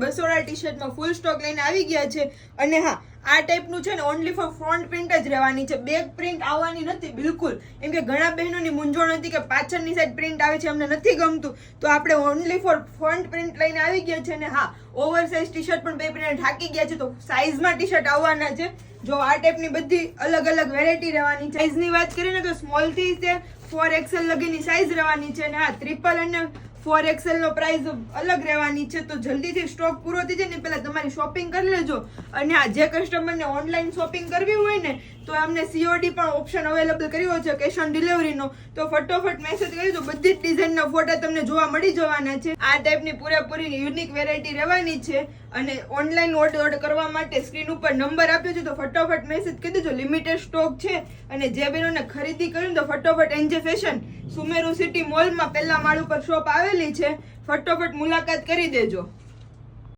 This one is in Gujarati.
200 ટી શર્ટમાં ફૂલ સ્ટોક લઈને આવી ગયા છે. અને હા, આ ટાઈપનું છે ને ઓનલી ફોર ફ્રન્ટ પ્રિન્ટ જ રહેવાની છે, બેક પ્રિન્ટ આવવાની નથી બિલકુલ. એમ કે ઘણા બહેનોની મૂંઝવણ હતી કે પાછળની સાઈડ પ્રિન્ટ આવે છે, અમને નથી ગમતું, તો આપણે ઓનલી ફોર ફ્રન્ટ પ્રિન્ટ લઈને આવી ગયા છે. અને હા, ઓવર સાઇઝ ટી શર્ટ પણ પહેરીને થાકી ગયા છે, તો સાઇઝમાં ટી શર્ટ આવવાના છે. જો આ ટાઈપની બધી અલગ અલગ વેરાયટી રહેવાની છે. સાઇઝની વાત કરીએ ને તો સ્મોલ થી તે 4XL લગીની સાઇઝ રહેવાની છે. અને હા, 3XL અને 4XL નો પ્રાઇસ અલગ રહેવાની છે. તો જલ્દીથી સ્ટોક પૂરો થઈ જાય ને પહેલા તમારી શોપિંગ કરી લેજો. અને આ જે કસ્ટમરને ઓનલાઈન શોપિંગ કરવી હોય ને, તો અમને COD પણ ઓપ્શન અવેલેબલ કર્યો છે, કેશ ઓન ડિલિવરીનો. તો ફટોફટ મેસેજ કરી દો, બધી જ ડિઝાઇનના ફોટા તમને જોવા મળી જવાના છે. આ ટાઈપની પૂરેપૂરી યુનિક વેરાયટી રહેવાની છે. અને ઓનલાઈન ઓર્ડર કરવા માટે સ્ક્રીન ઉપર નંબર આપ્યો છે, તો ફટોફટ મેસેજ કરી દેજો. લિમિટેડ સ્ટોક છે. અને જે બહેનોને ખરીદી કરી તો ફટોફટ NJ ફેશન સુમેરુ સિટી મોલમાં પહેલા માળ ઉપર શોપ આવેલી છે, ફટોફટ મુલાકાત કરી દેજો.